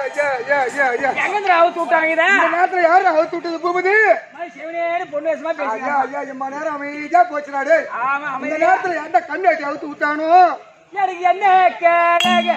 எங்க அவுத்து விட்டாங்க இத இந்த நேரத்துல யாரு அவுத்து விட்டது பூபதி சிவனேன்னு பொண்ணு வேஷமா பேசுறாங்க ஐயா நேரம் அமைதியா போச்சுடா டேய் ஆமா இந்த நேரத்துல எந்த கண்ணாட்டி அவுத்து விட்டானோ எனக்கு என்ன கேளக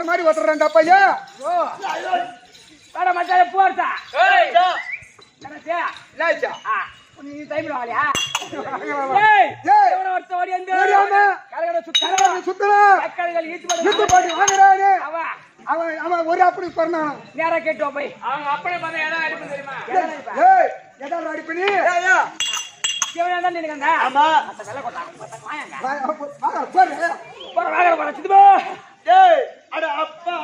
மாதிரி ஒத்துறா பையா போறா நீ டைம்ல வாலியா அவன் ஒரு அப்படி சொன்னான் நேரா கேட்டு போய் அவங்க அப்படி தெரியுமா அடிப்பணி ஆமா அட அப்பா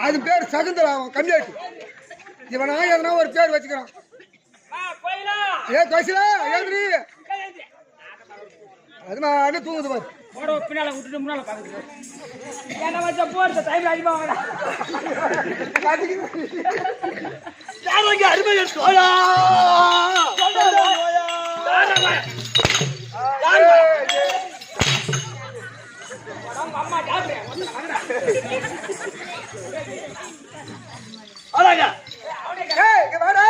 அது பேர் சகுந்தலா கம்மியாட்டு இவனா எதனா ஒரு பேர் வச்சுக்கிறான் ஏ கோசிலா ஏந்திரி அது நான் தூங்குது பாரு பின்னால விட்டுட்டு முன்னால பாக்குது என்ன வச்ச போறது டைம் அதிகமா வாங்கடா யாரங்க அருமையா சோயா அம்மா ஜாப்ரே அடங்க ஏய் இங்க வாடா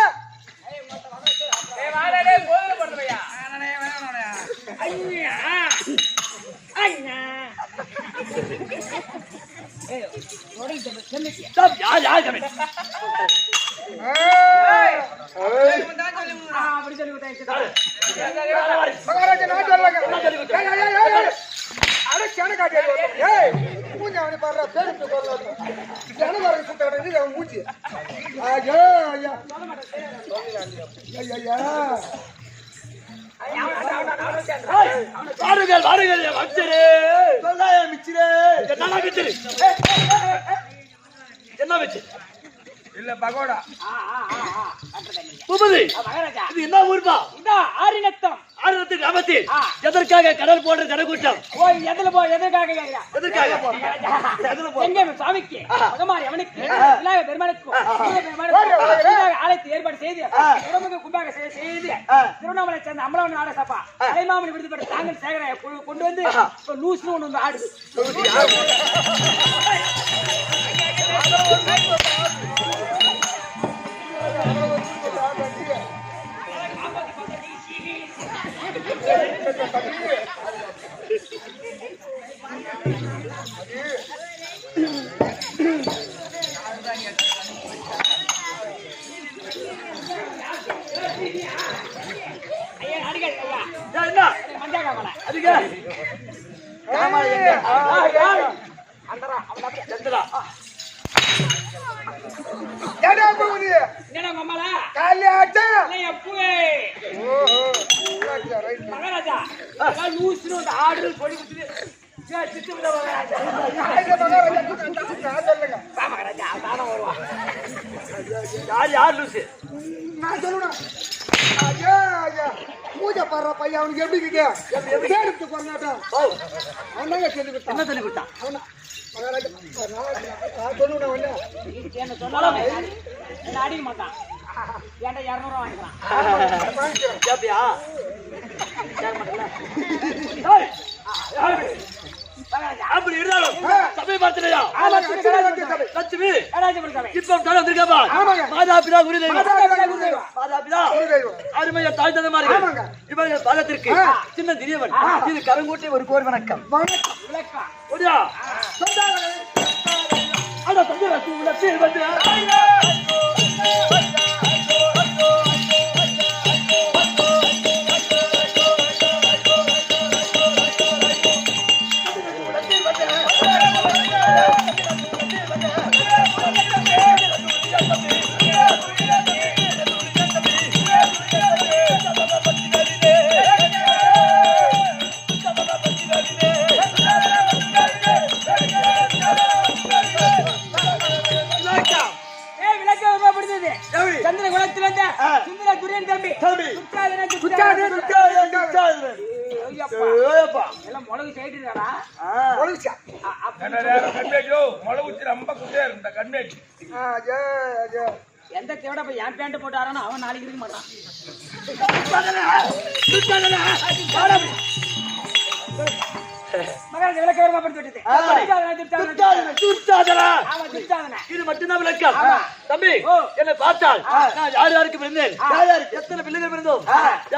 ஏய் வாடா டேய் போய் போடுறியா நானே வேணானே ஐயா ஐயா ஏய் ஓடி செல்லியா ஸ்டாப் யார் கமே ஏய் அப்படி சொல்லி விட்டாய் மகாராஜா நான் சொல்லங்க ஏய் அட சேன காட்டி ஏய் மூஞ்சி அவனே பாறா பேருக்கு போறல சேன வர சுத்தட நீ அவன் மூஞ்சி ஐயோ ஐயா ஐயா வாருங்கள் வச்சரே சொல்லாய மிச்சரே என்ன மிச்சரே என்ன வெச்சு இல்ல பகோடா பூபதி இது என்ன ஊர்பா இந்த ஆரிநத்தம் கிராமத்தில் எதற்காக கடல் போன்ற ஜனக்கூட்டம் எதற்காக எங்க சுவாமிக்கு பகமாரி அவனுக்கு விநாயக பெருமானுக்கு ஆலயத்தை ஏற்பாடு செய்து கும்பாக செய்து திருவண்ணாமலை சேர்ந்த அமலாவன் ஆட சபா அலைமாமணி விருது பெற்ற தாங்கள் சேகர கொண்டு வந்து லூஸ்னு ஒண்ணு வந்து ஆடுது ஐயா அடிக்காது ஐயா என்ன மஞ்சா காமலை அதுக்கு ஆமா எங்க அந்தரா அவன் அப்படியே எந்தடா ஏடா போகுது என்னடா மம்மாலா காலியாட்டா இல்லையா பூவே ஓஹோ ரைட் மகாராஜா எல்லாம் லூசுன்னு அந்த ஆர்டர் சொல்லி கொடுத்துட்டு சித்து மகாராஜா சொல்லுங்க மகாராஜா தானே வருவான் யார் லூசு நான் சொல்லணும் ஐயா ஐயா பூஜை பண்ற பையன் அவனுக்கு எப்படி இருக்கு தேடுத்து கொண்டாட்டம் ஓ அவனாங்க சொல்லி கொடுத்தான் என்ன சொல்லி கொடுத்தான் அவனா மகாராஜா நான் சொல்லணும் அவன என்ன சொன்னாலும் என்ன அடிக்க மாட்டான் ஏன்டா 200 வாங்கிக்கலாம் கேப்பியா அப்படி இருந்தாலும் சபை பார்த்துலையா லட்சுமி இப்ப தலை வந்திருக்காப்பா மாதாபிதா குருதேவன் மாதாபிதா அருமையா தாய் தந்த மாதிரி இவர்கள் பாதத்திற்கு சின்ன திரியவன் இது கரங்கூட்டி ஒரு கோர் வணக்கம் விளக்கம் ஒடியா அட தந்தை உள்ள பேர் வந்து சந்திர குலத்துல இருந்த சுந்தர துரியன் தம்பி எல்லாம் முளகு செய்துடா எந்த தேவட போய் என் பேண்ட் போட்டாரானோ அவன் நாளைக்கு இருக்க மாட்டான் மகாராஜா விளக்க வருமாப்படுத்தி இது மட்டும்தான் விளக்கம் தம்பி என்னை பார்த்தால் நான் யார் யாருக்கு பிறந்தேன் எத்தனை பிள்ளைகள் பிறந்தோம்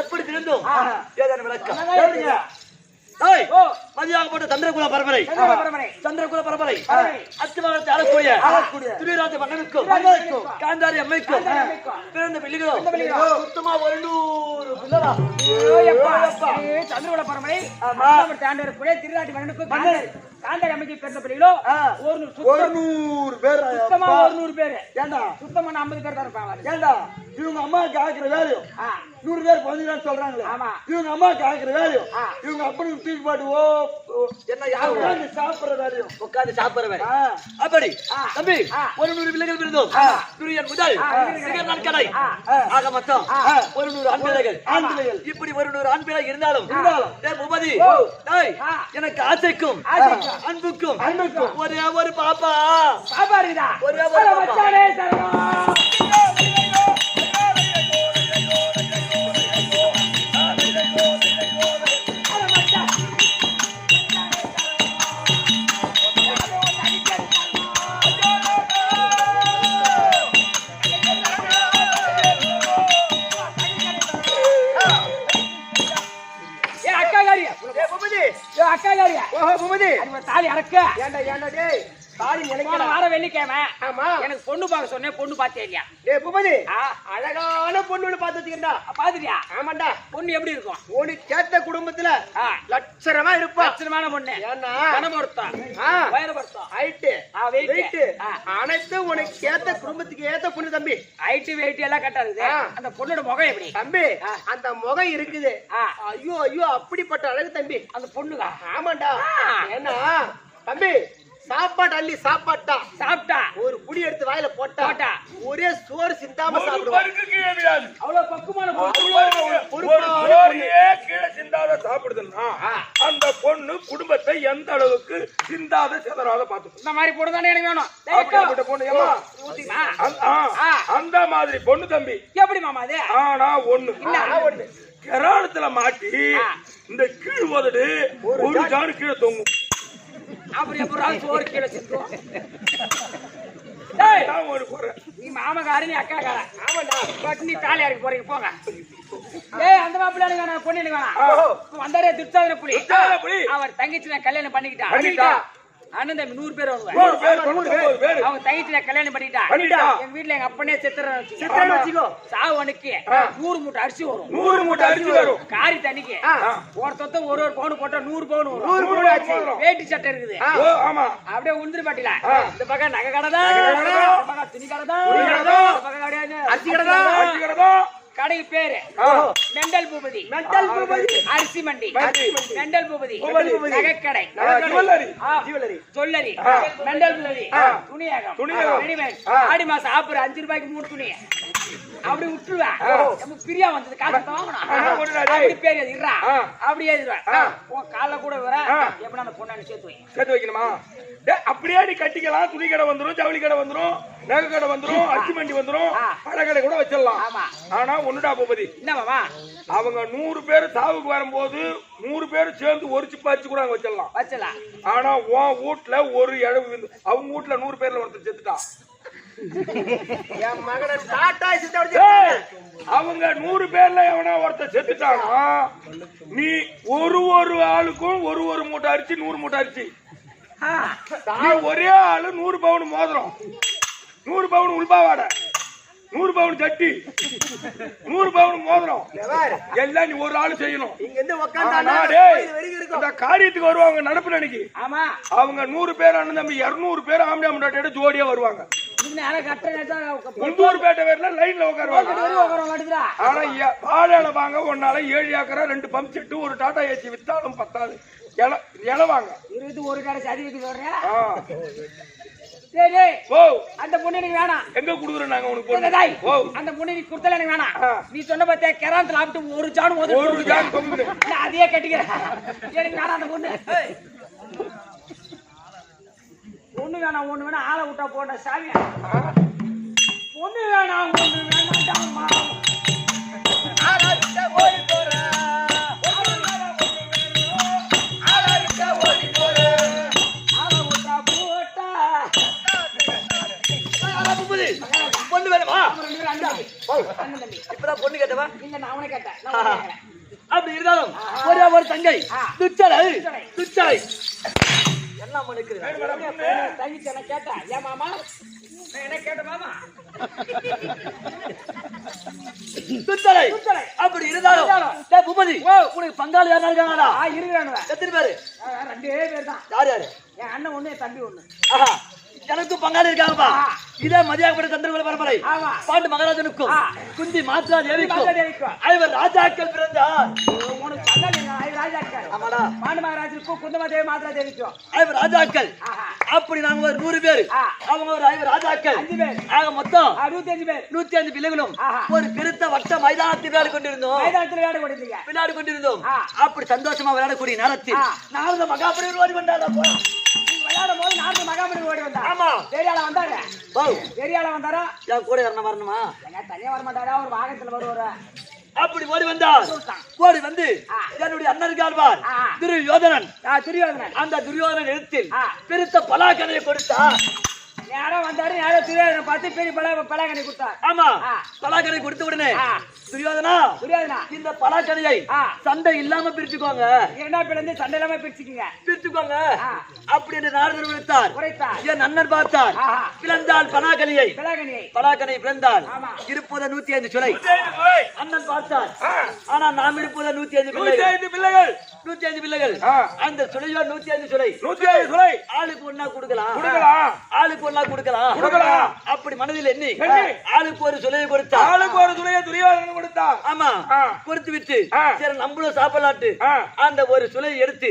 எப்படி பிறந்தோம் ஏதான விளக்கம் மதியாகப்பட்ட சந்திரகுல பரம்பரை சந்திரகுல பரம்பரை அத்துமகத்தை ஆளக்கூடிய துரியராஜ மன்னனுக்கும் காந்தாரி அம்மைக்கும் பிறந்த பிள்ளைகளோ சுத்தமா 100 பிள்ளைகளா சந்திரகுல பரம்பரை ஆண்டவருக்குள்ளே திருநாட்டி மன்னனுக்கும் காந்தாரி அம்மைக்கு பிறந்த பிள்ளைகளோ 100 பேர் சுத்தமா 100 பேர் ஏண்டா சுத்தமா 50 பேர் தான் இருப்பாங்க ஏண்டா இவங்க அம்மா காக்குற வேலையும் 100 பேர் பொதுவான்னு சொல்றாங்களே இவங்க அம்மா காக்குற வேலையும் இவங்க அப்பனுக்கு தூக்கி பாட்டு என்ன யாரு சாப்பிடுற வேலையும் உட்கார்ந்து சாப்பிடுற வேலை அப்படி தம்பி 100 பிள்ளைகள் பிறந்தோம் துரியன் முதல் சிகர் கடை ஆக மொத்தம் 100 ஆண் பிள்ளைகள் இப்படி 100 ஆண் பிள்ளை இருந்தாலும் பூபதி எனக்கு ஆசைக்கும் அன்புக்கும் ஒரே ஒரு பாப்பா இருக்குதா ஒரே ஒரு பாப்பா அக்காகாரியா ஓஹோ பூபதி தாலி அறக்க ஏண்டா டேய் தாலி போன வாரம் வெள்ளிக்கிழமை ஆமா எனக்கு பொண்ணு பார்க்க சொன்னேன் பொண்ணு பார்த்தே இல்லையா டேய் பூபதி அழகான பொண்ணு பாத்துட்டீங்கடா பாத்துட்டியா ஆமாண்டா பொண்ணு எப்படி இருக்கும் உனக்கு கேட்ட குடும்பத்துல லட்சணமா இருப்பா லட்சணமான பொண்ணு ஏன்னா கனமொருத்தம் வயரபொருத்தம் ஹைட்டு வெயிட் அனைத்து உனக்கு ஏத்த குடும்பத்துக்கு ஏத்த பொண்ணு தம்பி ஹைட் வெயிட் எல்லாம் கட்டாது அந்த பொண்ணோட முகம் எப்படி தம்பி அந்த முகம் இருக்குது ஐயோ ஐயோ அப்படிப்பட்ட அழகு தம்பி அந்த பொண்ணுதா ஆமாண்டா ஏன்னா தம்பி சாப்பாடு அள்ளி சாப்பிட்டா ஒரு புடி எடுத்து வாயில போட்டா ஒரே சோறு சிந்தாம சாப்பிடுவாங்க அவ்வளவு பக்குமான கீழே சிந்தாத சாப்பிடுதுன்னா அந்த பொண்ணு குடும்பத்தை எந்த அளவுக்கு சிந்தாத சிதறாத பாத்துக்கணும். இந்த மாதிரி பொண்ணு தானே எனக்கு வேணும் அப்படிப்பட்ட பொண்ணு ஏமா அந்த மாதிரி பொண்ணு தம்பி எப்படி மாமா அது ஆனா ஒண்ணு கராளத்துல மாட்டி இந்த கீழ் உதடு ஒரு ஜானு கீழே தொங்கும். அப்படி அப்புறம் சோறு கீழே சிந்தும். ஒரு குறை நீ மாமக்கார நீ அக்காக்கார ஆமாண்டா பட் நீ தாலியாருக்கு போறீங்க போங்க ஏய் அந்த மாப்பிள்ளை எனக்கு வேணாம், பொண்ணு எனக்கு வேணாம். இப்ப வந்தாரே துர்சாதன புலி. துர்சாதன புலி. அவர் தங்கச்சி நான் கல்யாணம் பண்ணிக்கிட்டா. பண்ணிட்டா. அண்ணன் தம்பி 100 பேர் வருவாங்க. 100 பேர், 99 பேர். அவங்க தங்கச்சி நான் கல்யாணம் பண்ணிட்டா. பண்ணிட்டா. எங்க வீட்ல எங்க அப்பனே செத்துறேன் சித்திரன்னு வச்சுக்கோ. சாவு அன்னைக்கு 100 மூட்டை அரிசி வரும். 100 மூட்டை அரிசி வரும். காரி தண்ணிக்கு ஒருத்தொத்த ஒரு பவுன் போட்டா 100 பவுன் வரும். 100 மூட்டை அரிசி வரும். வேட்டி சட்டை இருக்குது. ஓ ஆமா. அப்படியே உந்திரி பாட்டில இந்த பக்கம் நகை கடை தான், இந்த பக்கம் துணி கடை தான், துணி கடை தான். இந்த பக்கம் கிடையாது அரிசி கடை தான். அரிசி கடை தான். கடைக்கு பேரு மெண்டல் பூபதி. மெண்டல் பூபதி. அரிசி மண்டி. மண்டி. மெண்டல் பூபதி. பூபதி. நகைக்கடை. ஜுவல்லரி. ஜுவல்லரி. மெண்டல் பூபதி. துணியகம். துணியகம். ரெடிமேட். ஆடி மாசம் ஆஃபர் 5 ரூபாய்க்கு 3 துணி. அப்படி விட்டுருவேன். நம்ம பிரியா வந்தது காசு வாங்கணும். அப்படி பேர் எழுதிடுறா. அப்படியே எழுதிடுவேன். உன் காலைல கூட வர எப்படி அந்த பொண்ணை சேர்த்து வை. சேர்த்து வைக்கணுமா? டேய், அப்படியே நீ கட்டிக்கலாம். துணி கடை வந்துரும், ஜவுளி கடை வந்துரும், நகை கடை வந்துரும், அரிசி மண்டி வந்துரும், பழ கடை கூட வச்சிடலாம். ஆமா. ஆனா ஒண்ணுடா பூபதி, என்ன மாமா அவங்க 100 பேர் சாவுக்கு வரும்போது 100 பேர் சேர்ந்து ஒரு சிப்ப அரிசி கூட அங்க வச்சிடலாம். வச்சலாம். ஆனா உன் வீட்டுல ஒரு இழவு இருந்து அவங்க வீட்டுல 100 பேர்ல ஒருத்தர் செத்துட்டான். என் மகனை டாட்டா சித்தா டேய், அவங்க 100 பேர்ல எவனா ஒருத்தர் செத்துட்டானா நீ ஒரு ஆளுக்கும் ஒரு மூட்டை அரிசி 100 மூட்டை அரிசி. நீ ஒரே ஆளு 100 பவுன் மோதிரம், 100 பவுன் உள்பாவாடை, 100 பவுன் சட்டி, 100 பவுன் மோதிரம் எல்லாம் நீ ஒரு ஆளு செய்யணும். இங்க இருந்து ஆனா உட்கார்ந்தானே டேய், வெறிக்கு இருக்கும். இந்த காரியத்துக்கு வருவாங்க நடப்பு நினைக்கி. ஆமா. அவங்க 100 பேர் அண்ணன் தம்பி 200 பேர் ஆம்பளை முன்னாடி ஜோடியா வருவாங்க. இன்னும் கட்ட குண்டூர் பேட்டை பேர்ல லைன்ல உட்காருவாங்க. ஆனா வாழை வாங்க ஒன்னால 7 ஏக்கரா 2 பம்ப் செட்டு ஒரு டாடா ஏசி வித்தாலும் பத்தாது. இளவாங்க ஒரு கடை சதிக்கு சொல்றேன். ஓ அந்த பொண்ணு எனக்கு வேணாம். எங்க குடுக்குறோம் நாங்க உனக்கு இந்த பொண்ணு? தாய், ஓ அந்த பொண்ணு நீ கொடுத்தல எனக்கு வேணாம். நீ சொன்ன பார்த்தே கெராந்தல ஆப்பிட்டு ஒரு ஜான் ஒரு ஜான் கொம்புது. நான் அதையே கட்டிக்கிறேன். எனக்கு வேணாம் அந்த பொண்ணு. ஒண்ணு வேணாம் ஒண்ணு வேணாம் ஆளை விட்டா போட்ட சாமி. ஒண்ணு வேணாம் ஒண்ணு வேணாம் பொண்ணு வேணுமா? அண்ணன் தம்பி. இப்பதான் பொண்ணு கேட்டவா? இல்ல நான் அவனை கேட்டேன். நான் அவனை கேட்கிறேன். அப்படி இருந்தாலும் ஒரே ஒரு தங்கை துச்சலை துச்சலை என்ன மனுக்குது தங்கச்சி என்ன கேட்டா? ஏன் மாமா? நான் என்ன கேட்ட மாமா? துச்சலை அப்படி இருந்தாலும் டேய் பூபதி, உனக்கு பங்காளி யாரா இருக்காங்களா? இருக்கிறானுவ. எத்தனை பேரு? 2 பேர் தான். யார் யாரு? என் அண்ணன் ஒண்ணு என் தம்பி ஒண்ணு. ஆஹா, எனக்கும் பங்காளி இருக்காங்கப்பா. இதே மதியாகப்பட்ட சந்திரகுல பரம்பரை. ஆமா. பாண்டு மகாராஜனுக்கும் குந்தி மாத்ரா தேவிக்கும் மாத்ரா தேவிக்கும் ஐவர் ராஜாக்கள் பிறந்தார். உனக்கு பங்காளி ராஜாக்கள். ஆமாடா. பாண்டு மகாராஜனுக்கும் குந்தமாதேவி மாத்ரா தேவிக்கும் ஐவர் ராஜாக்கள். ஆஹா. அப்படி நாங்க ஒரு 100 பேர், அவங்க ஒரு ஐவர் ராஜாக்கள். 5 பேர். ஆக மொத்தம் 105 பேர். 105 பிள்ளைகளும் ஆஹா. ஒரு பெருத்த வட்ட மைதானத்தில் விளையாடி கொண்டிருந்தோம். மைதானத்தில் விளையாட கொடுத்தீங்க. விளையாடி கொண்டிருந்தோம். ஆ. அப்படி சந்தோஷமா விளையாடக்கூடிய நேரத்தில் நாரத மகாபலி ஓடி வந்தாரா? நீங்க விளையாடும் போது நாட்டு மகாபலி ஓடி வந்தா. ஆமா. பெரியாள வந்தாரு. பெரியாள வந்தாரா? என் கூட யாரா வரணுமா? தனியா வர மாட்டாரா? ஒரு வாகனத்துல வருவாரு. அப்படி ஓடி வந்தார். ஓடி வந்து என்னுடைய அண்ணன் கால்வார் துரியோதனன். துரியோதனன். அந்த துரியோதனன் எழுத்தில் பெருத்த பலாக்கனையை கொடுத்தார். யாரோ வந்தாரு, யாரோ துரியோதனை பார்த்து பெரிய பலாக்கனை கொடுத்தார். ஆமா. பலாக்கனை கொடுத்த உடனே துரியோதனா இந்த பலாக்கனையை சண்டை இல்லாம பிரிச்சுக்கோங்க. 2 பிளந்து சண்டை இல்லாம பிரிச்சுக்கோங்க அப்படி என்று நாரதர் உரைத்தார். என் அண்ணன் பார்த்தார். பிளந்தால் பலாக்கனையை பலாக்கனை பிளந்தால் இருப்பது 105 சுளை. அண்ணன் பார்த்தார். ஆனா நாம் இருப்பது 105 பிள்ளைகள். 105 பிள்ளைகள். அந்த சுளையோ 105 சுளை. 105 சுளை. ஆளுக்கு ஒண்ணா கொடுக்கலாம். ஆளுக்கு ஒண்ணா கொடுக்கலாம். அப்படி மனதில் எண்ணி ஆளுக்கு ஒரு சுளையை கொடுத்தார். ஆளுக்கு ஒரு சுளையை துரியோதனன் கொடுத்தார். ஆமா. கொடுத்து விட்டு சரி நம்மளும் சாப்பிடலாட்டு அந்த ஒரு சுளை எடுத்து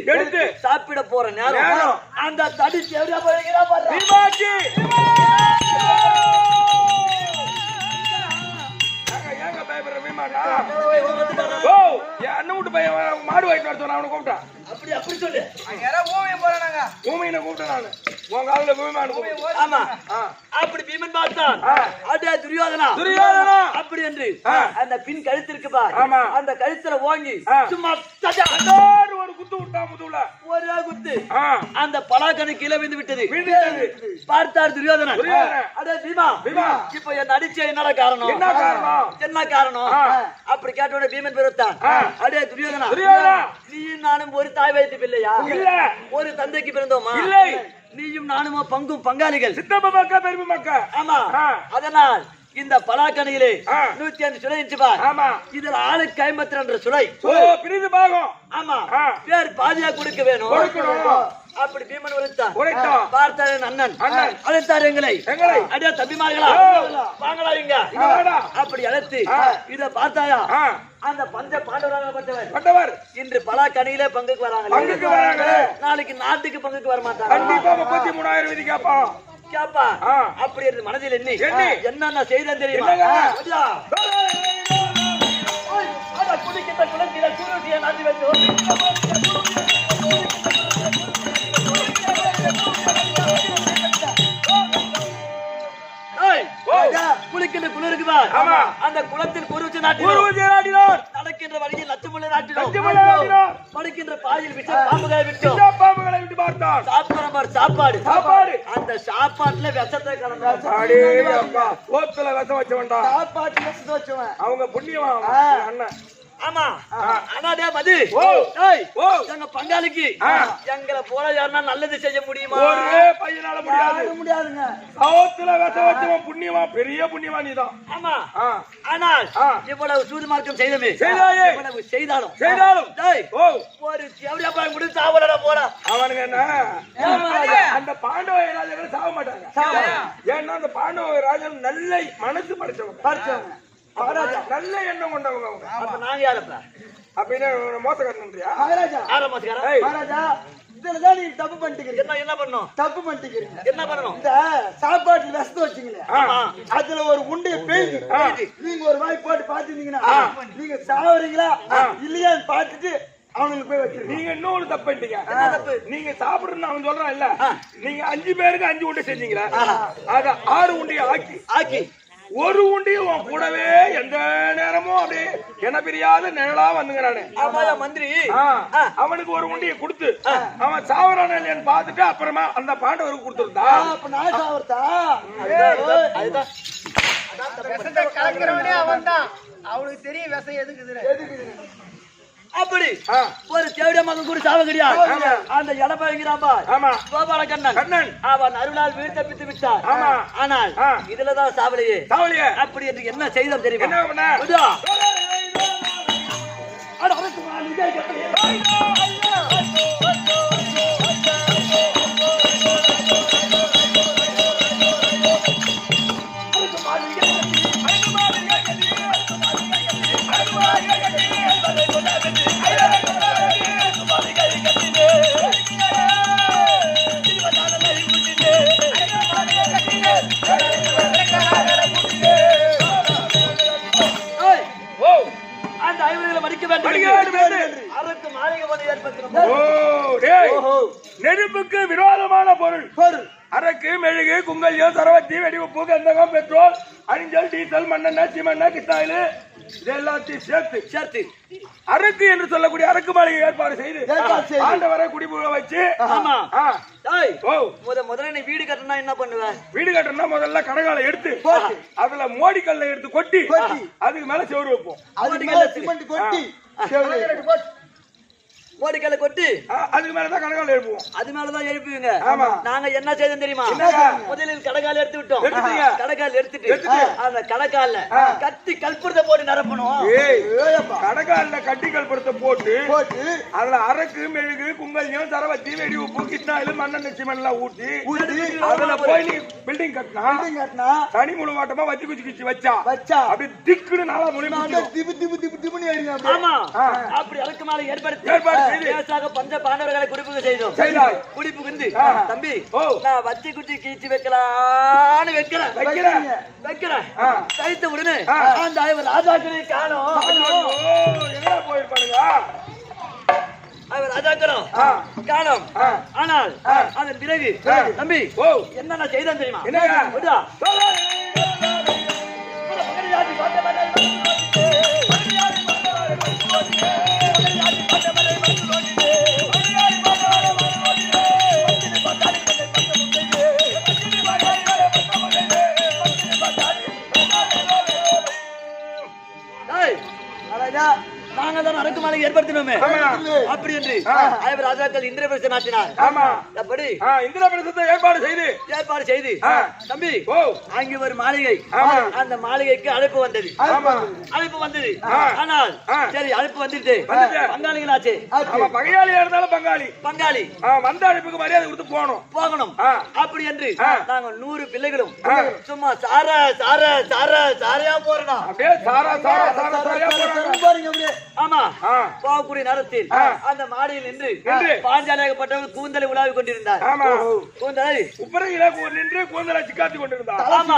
சாப்பிட போற நேரம் அந்த தடி தேவையா போகிறா பாரு. விமாச்சி ஏங்க பயப்படுற விமானா? ஓ என் அண்ணன் வீட்டு பையன் மாடு வாங்கிட்டு வர சொன்னா அவனை கூப்பிட்டான். அப்படி சொல்லு. யாரோ ஓவியம் போறானாங்க. ஊமையினை கூப்பிட்டேன் நானு. உங்க காதுல விமானம் ஆமா ஆ. அப்படி பீமன் பார்த்தான் ஆ. அடே துரியோதனா துரியோதனா. அப்படி என்று ஆ. அந்த பின் கழுத்திற்கு பார் ஆமா. அந்த கழுத்துல ஓங்கி ஆ. சும்மா தஜா, எல்லாரும் ஒரு குத்து விட்டா முதுகுல ஒரே குத்து ஆ. அந்த பலாக்கணு கீழே விழுந்து விட்டது விழுந்துட்டது. பார்த்தார் துரியோதனன் துரியோதனன். அடே பீமா பீமா. இப்போ என்ன அடிச்ச என்னடா காரணம் என்ன காரணம்? என்ன காரணம் ஆ. அப்படி கேட்டோட பீமன் பெருத்தான் ஆ. அடே துரியோதனா துரியோதனா. நீயும் நானும் ஒரு தாய் வயிற்று பிள்ளையா இல்ல. ஒரு தந்தைக்கு பிறந்தோமா இல்லை. நீயும் நானுமா பங்கும் பங்காளிகள் சித்தப்ப மக்கா பெருமை மக்கா ஆமா ஆ. அதனால் இந்த பலாக்கணியிலே ஆ. 105 சுளை இருந்துச்சு பார் ஆமா. இதுல ஆளுக்கு 52 சுளை ஓ பிரிது பாகம் ஆமா ஆ. பேர் பாதியா கொடுக்க வேணும் கொடுக்கணும். அப்படி பீமன் உரைத்தான் உரைத்தான். பார்த்தார் என் அண்ணன் அண்ணன். அழைத்தார் எங்களை எங்களை. அடியா தம்பிமார்களா ஆ. வாங்களா இங்க இங்க வாடா. அப்படி அழைத்து ஆ. இத பார்த்தாயா ஆ. அந்த பஞ்ச பாண்டவராக பட்டவர் பட்டவர் இன்று பலாக்கணியிலே பங்குக்கு வராங்க பங்குக்கு வராங்க. நாளைக்கு நாட்டுக்கு பங்குக்கு வர மாட்டாங்க கண்டிப்பா 33,000 விதி கேப்பான். கேப்பா ஆ. அப்படி இருந்து மனதில் எண்ணி எண்ணி. என்னென்ன செய்தேன் தெரியுமா என்னங்க? ஐயா. ஓய், அட குடிக்கிட்ட குளத்தில குருதியை நாட்டி வைத்து ஏய், ஓ. குளிக்கின்ற குளிருக்கு பார். ஆமா. அந்த குளத்தில் குருச்சி நாட்டினோம் குருஜி நாடினார். நடக்கின்ற வழியில் லட்சமுள்ள நாட்டினோம் லட்சமுள்ள நாட்டினோம். படுக்கின்ற பாயில் விஷ பாம்புகளை விட்டோம் சின்ன பாம்புகளை விட்டு பார்த்தான். சாப்பிடுற பார் சாப்பாடு சாப்பாடு. அந்த சாப்பாட்டுல விஷத்தை கலந்து அடே அப்பா. சோத்துல விஷம் வச்சவன்டா. சாப்பாட்டு வசதி வச்சவன் அவங்க புண்ணியவான் அண்ணன். ஆமா ஆனாதே மது ஓ. ஏய், ஓ. எங்க பங்காளிக்கு ஆ. எங்களை போல யாருன்னா நல்லது செய்ய முடியுமா ஒரே பையனால முடியாது. முடியாதுங்க சோத்துல விஷம் வச்சவன் புண்ணியவான். பெரிய புண்ணியவான் நீதான். ஆமா ஆ. ஆனால் ஆ. இவ்வளவு சூது மார்க்கம் செய்தமே செய்தாயே. இவ்வளவு செய்தாலும் செய்தாலும். டேய், ஓ. ஒரு தேவடியா பாய் முடிச்சு சாவலடா போடா அவனுங்க என்ன அந்த பாண்டவ ராஜர்கள் சாக மாட்டாங்க. ஏன்னா அந்த பாண்டவ ராஜன் நல்ல மனசு படைச்சவங்க. நல்ல எண்ணம் கொண்டவங்க அவங்க. அப்ப நாங்க யாரப்பா அப்படின்னு மோசக்காரன்றியா? மகாராஜா ஆரம்பிச்சுக்காரன் ஏய். மகாராஜா இதுலதான் நீங்க தப்பு பண்ணிக்கிறீங்க என்ன பண்ணும் தப்பு பண்ணிக்கிறீங்க என்ன பண்ணணும் இந்த சாப்பாட்டுல விஷத்தை வச்சுங்களே ஆ. அதுல ஒரு உண்டைய பேய்க்கு ஆ. நீங்க ஒரு வாய் போட்டு பாத்துருந்தீங்கன்னா நீங்க சாவறீங்களா இல்லையான்னு பார்த்துட்டு அவனுக்கு போய் வச்சிருக்கீங்க. நீங்க இன்னொரு தப்பு பண்ணிட்டீங்க. என்ன தப்பு? நீங்க சாப்பிடுறேன்னு அவன் சொல்றான் இல்ல. நீங்க 5 பேருக்கு 5 உண்டை செஞ்சீங்களா? அத 6 உண்டையை ஆக்கி ஒரு உண்டையும் உன் கூடவே எந்த நேரமும் அப்படியே என்ன பிரியாத நிழலா வந்துங்கிறானே. ஆமாயா மந்திரி அவனுக்கு ஒரு உண்டியை கொடுத்து அவன் சாவறான இல்லையான்னு பார்த்துட்டு அப்புறமா அந்த பாண்டவருக்கு கொடுத்துருந்தா அப்ப நான் சாவறதா அதுதான் விஷத்தை கலக்கிறவனே அவன்தான். அவனுக்கு தெரியும் விஷம் எதுக்குதுன்னு. அப்படி ஒரு தேவடிய மகன் கூட சாவ கிடையாது. அந்த எடப்பாடிங்கிறான்பா ஆமா. கோபால கண்ணன் கண்ணன் அவன் அருளால் வீடு தப்பித்து விட்டார். ஆமா. ஆனால் இதுலதான் சாவலையே. சாவலியே அப்படி என்று என்ன செய்தோம் தெரியுமா? என்ன பண்ண? இதோ. ஏய், ஓ. அந்த ஐவர்களை மடிக்க வேண்டும் மடிக்க வேண்டும் என்று. அரக்கு மாளிகை வந்து ஏற்படுத்தினோம். ஓ, டேய். ஓஹோ. நெருப்புக்கு விரோதமான பொருள் அரக்கு மெழுகு குங்கல்யம் சரவத்தி வெடிவுப்பு கந்தகம் பெட்ரோல் அணிஞ்சல் டீசல் மண்ணெண்ணெய் சிமெண்ணெய் கிட்டாயில் இது எல்லாத்தையும் சேர்த்து அரக்கு என்று சொல்லக்கூடிய அரக்கு மாளிகை ஏற்பாடு செய்து ஆண்டவரை குடிபுக வச்சு ஆமா. ஆ. ஏய், ஓ. முதல்ல நீ வீடு கட்டணும்னா என்ன பண்ணுவ? வீடு கட்டணும்னா முதல்ல கடகாலை எடுத்து அதுல மோடிக்கல்ல எடுத்து கொட்டி அதுக்கு மேல செவுரு வைப்போம். அதுக்கு மேல சிமெண்ட் கொட்டி மோடிக்கல்ல கொட்டி அதுக்கு மேலதான் கடகாலை எழுப்புவோம். அது மேலதான் எழுப்புவீங்க. ஆமா. நாங்க என்ன செய்தோம் தெரியுமா? முதலில் கடகால் எடுத்து விட்டோம். எடுத்துட்டீங்க. கடகால் எடுத்துட்டு அந்த கடகால்ல கத்தி கல்புரத்தை போட்டு நிரப்பணும். ஏய், கடகால கட்டிகள் படுத்த போட்டு அதுல அரக்கு மெழுகு குங்கல்யம் சரவத்தி வெடி உப்பு கிட்னாயில் மண்ணெண்ணெய் சிமெண்ட் எல்லாம் ஊட்டி அதுல போய் நீ பில்டிங் கட்டினா தனி முழுவாட்டமா வச்சு குச்சி குச்சி வச்சா அப்படி திக்குன்னு நாளா முடியும். ஆமா. அப்படி அடக்கு மாலை ஏற்படுத்தி லேசாக பஞ்ச பாண்டவர்களை குடிப்புக்கு செய்தோம். குடிப்புக்கு தம்பி நான் வச்சி குச்சி கீச்சு வைக்கலான்னு வைக்கிறேன். கைத்த உடனே அந்த ஐவர் ராஜாக்களை காணோம். எங்க போயிருப்பானுங்க? அவர் ராஜாக்களும் காலம் ஆனால் அதன் பிறகு தம்பி என்ன செய்தான் தெரியுமா? என்னங்க? நாங்க தான் அரக்கு மாலை ஏற்படுத்தினோமே அப்படி என்று ராஜாக்கள் இந்திரபிரச நாட்டினார். அப்படி இந்திரபிரசத்தை ஏற்பாடு செய்து தம்பி அங்கே ஒரு மாளிகை, அந்த மாளிகைக்கு அழைப்பு வந்தது. ஆனால் சரி அழைப்பு வந்துட்டு பங்காளிகளாச்சு. பங்காளியா இருந்தாலும் பங்காளி வந்த அழைப்புக்கு மரியாதை கொடுத்து போகணும் அப்படி என்று நாங்க 100 பிள்ளைகளும் சும்மா சாரையா போறோம். அப்படியே சாரியா போறாங்க. ஆமா போகக்கூடிய நேரத்தில் அந்த மாடியில் நின்று பாஞ்சாலியாகப்பட்டவர் கூந்தலை உலாவிக் கொண்டிருந்தார். கூந்தலை உப்பரையில நின்று கூந்தலை சிக்காத்தி கொண்டிருந்தார். ஆமா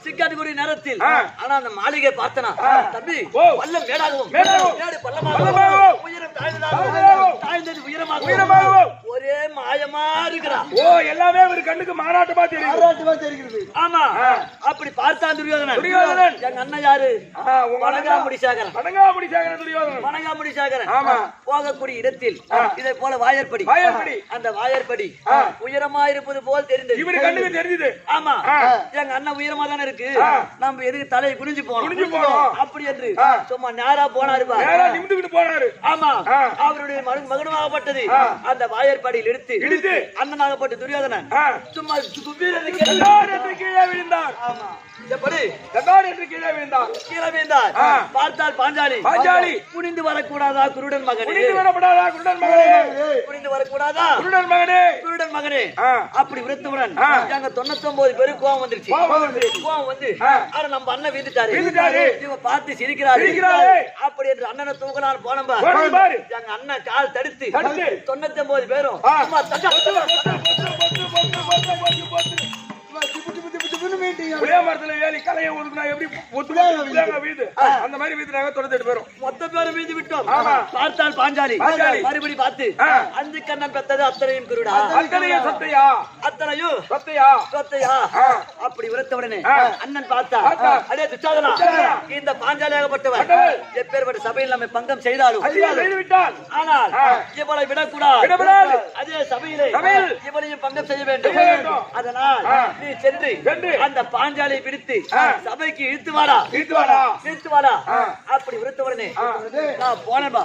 சிக்காத்தி கூடிய நேரத்தில் ஆனா அந்த மாளிகை பார்த்தனா தம்பி பள்ளம் மேடாகவும் மேடு பள்ளமாகவும் உயரம் தாழ்ந்தது உயரமாகவும் ஒரே மாயமா இருக்கிறான். எல்லாமே ஒரு கண்ணுக்கு மாறாட்டமா தெரிகிறது. ஆமா அப்படி பார்த்தான் துரியோதனன். எங்க அண்ணன் யாரு? வணங்காமுடி சாகரன். போகக்கூடிய இடத்தில் இதை போல வாயற்படி அந்த வாயற்படி உயரமா இருப்பது போல் தெரிந்தது. இவரு கண்ணுக்கு தெரிஞ்சது. ஆமா எங்க அண்ணன் உயரமா தானே இருக்கு, நம்ம எதுக்கு தலையை குனிஞ்சு போனோம் அப்படி என்று சும்மா நேரா போனாரு. ஆமா அவருடைய மகனுமாகப்பட்டது அந்த வாயற்படியில் எடுத்து அண்ணனாகப்பட்ட துரியோதனன் சும்மா கீழே விழுந்தார். கீழே விழுந்தார். பார்த்தால் பாஞ்சாலி குனிந்து வரக்கூடாதா குருடன் மகனே, குனிந்து வரக்கூடாதா குருடன் மகனே அப்படி விருத்தவுடன் எங்க 99 பேருக்கு கோவம் வந்துருச்சு. கோவம் வந்து நம்ம அண்ணன் வீந்துட்டாரு, இவங்க பார்த்து சிரிக்கிறாரு. அப்படி என்று அண்ணனை தூக்கலான்னு போனப்ப எங்க அண்ணன் கால் தடுத்து 99 பேரும் அந்த மாதிரி வீட்டுனாங்க 98 பேரும் மொத்த பேரும் வீந்து விட்டோம். பார்த்தால் பாஞ்சாலி மறுபடி பார்த்து அஞ்சு கண்ணன் பெத்தது அத்தனையும் குருடா, அத்தனையும் சொத்தையா அப்படி விரத்தவுடனே அண்ணன் பார்த்தா அடே துச்சாதனா, இந்த பாஞ்சாலியாகப்பட்டவர் எப்பேற்பட்ட சபையில் நம்மை பங்கம் செய்தாலும் ஆனால் இவளை விடக்கூடாது. அதே சபையிலே இவளையும் பங்கம் செய்ய வேண்டும். அதனால் நீ சென்று அந்த பாஞ்சாலியை பிடித்து சபைக்கு இழுத்து வாடா அப்படி விருத்தவுடனே நான் போனேன்பா.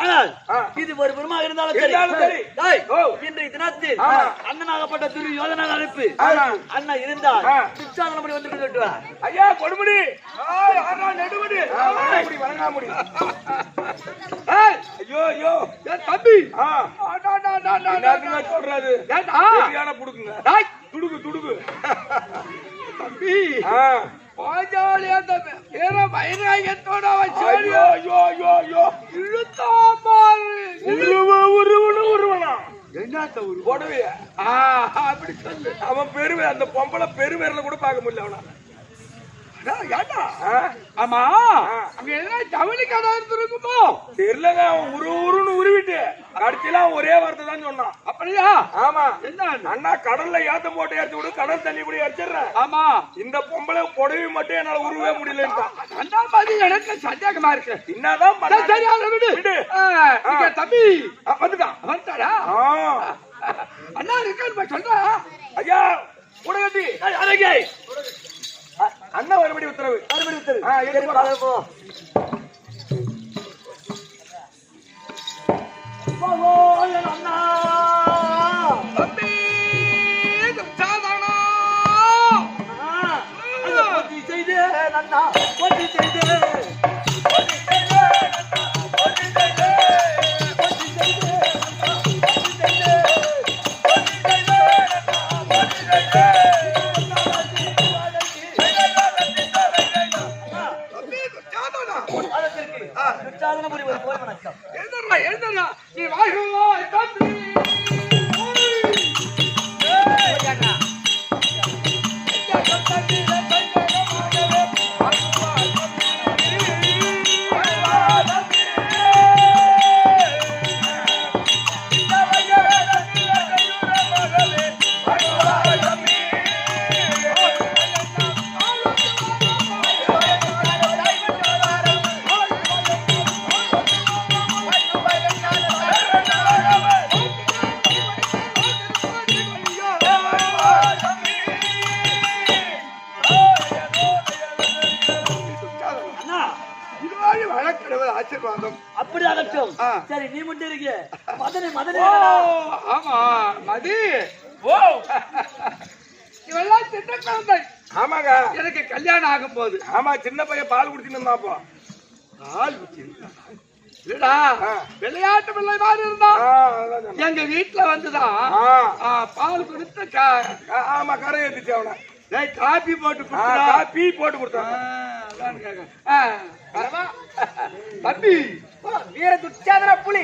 ஆனால் இது ஒரு புறமாக இருந்தாலும் சரி, இன்றைய தினத்தில் அண்ணனாகப்பட்ட துரியோதனன் அழைப்பு அண்ணன் இருந்தால் துச்சாதனபடி வந்து விட்டுவார். ஐயா கொடுமுடி நெடுமுடி வணங்காமுடி. ஐயோ தம்பி சொல்றாரு புடுக்குங்க துடுக்கு தம்பி பாஞ்சாலி அந்த வைராயத்தோட வச்சு அப்படி சொல்லு. அவன் பெருமை அந்த பொம்பளை பெருமையில கூட பார்க்க முடியல அவனா. ஆமா அங்க என்ன ஜவுளி கடை இருக்குமோ தெரியலங்க. அவன் உருன்னு உருவிட்டு கடைசியில அவன் ஒரே வார்த்தை தான் சொன்னான். அப்படியா? ஆமா. என்ன அண்ணா கடல்ல ஏத்தம் போட்டு ஏற்றி விடு, கடல் தண்ணி கூட அடிச்சிடுறேன். ஆமா இந்த பொம்பளை புடவை மட்டும் என்னால உருவே முடியலன்னு அண்ணா மாதிரி எனக்கு சந்தேகமா இருக்கு. என்னதான் சரியான விடு தம்பி வந்துட்டாரா? அண்ணா இருக்கான்னு சொல்றா. ஐயா கூட கட்டி அண்ணா மறுபடி உத்தரவு நீ வாழ்வா தம்பி வந்தோம். அப்படி ஆகட்டும். ஆ. சரி, நீ மட்டும் இருக்க. மதனி மதனி ஓ, ஆமா மதி. ஓ, இவெல்லாம் சின்ன குழந்தை. ஆமாங்க. எனக்கு கல்யாணம் ஆகும் போது ஆமா, சின்ன பையன் பால் குடிச்சுன்னு இருந்தாப்போ. பால் குடிச்சிருந்தா. இல்லடா, ஆ. விளையாட்டு பிள்ளை மாதிரி இருந்தா அதான் சொன்னேன். எங்க வீட்டுல வந்துதான் பால் கொடுத்து ஆமா, கரை ஏத்திச்சு அவனை. காபி போட்டு காப்பி போட்டு கொடுத்தாங்க. தம்பி வீர துச்சாதன புலி.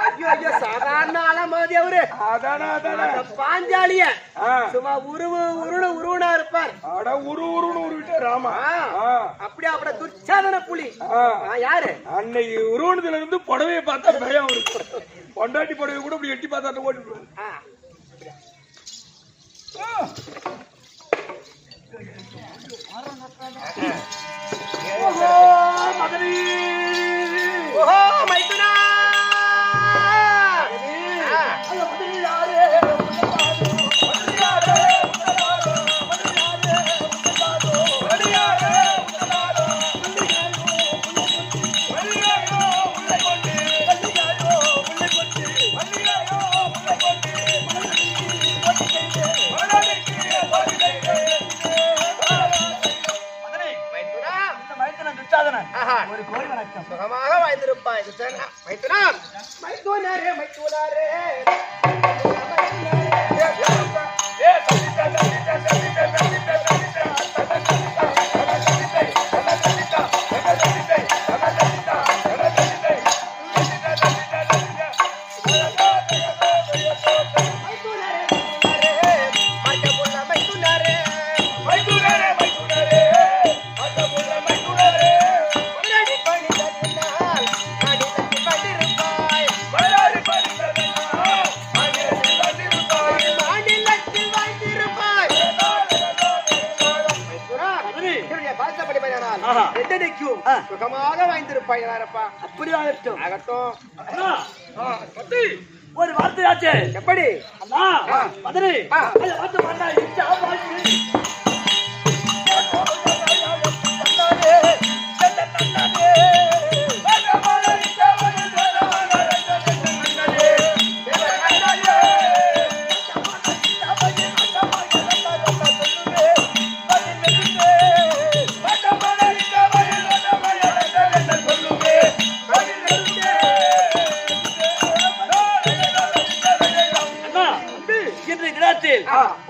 ஐயோ ஐயோ, சாதாரண ஆளா மாதிரி அவரு. அதானே அதானே. அந்த பாஞ்சாலிய ஆ. சும்மா உருவனா இருப்பார். அட உருன்னு உருவிட்டே ராமா. அப்படி அப்படி துச்சாதன புலி. யாரு அன்னைக்கு உருவனத்துல இருந்து புடவையை பார்த்தா பயம் இருக்கு. பொண்டாட்டி புடவை கூட இப்படி எட்டி பார்த்தா ஓடி போயிடும். ஓஹோ மைத்துனா. ஒரு கோடி வணக்கம். சுகமாக வாழ்ந்திருப்பாய் மைத்துனா. மைத்துனாரே மைத்துனாரே. சுகமாக வாய்ந்திருப்பாய். அப்படி ஆகட்டும். ஆகட்டும். ஒரு வார்த்தையாச்சு. எப்படி அண்ணா மதனி அந்த வார்த்தை பண்ணா இச்சா வாசி.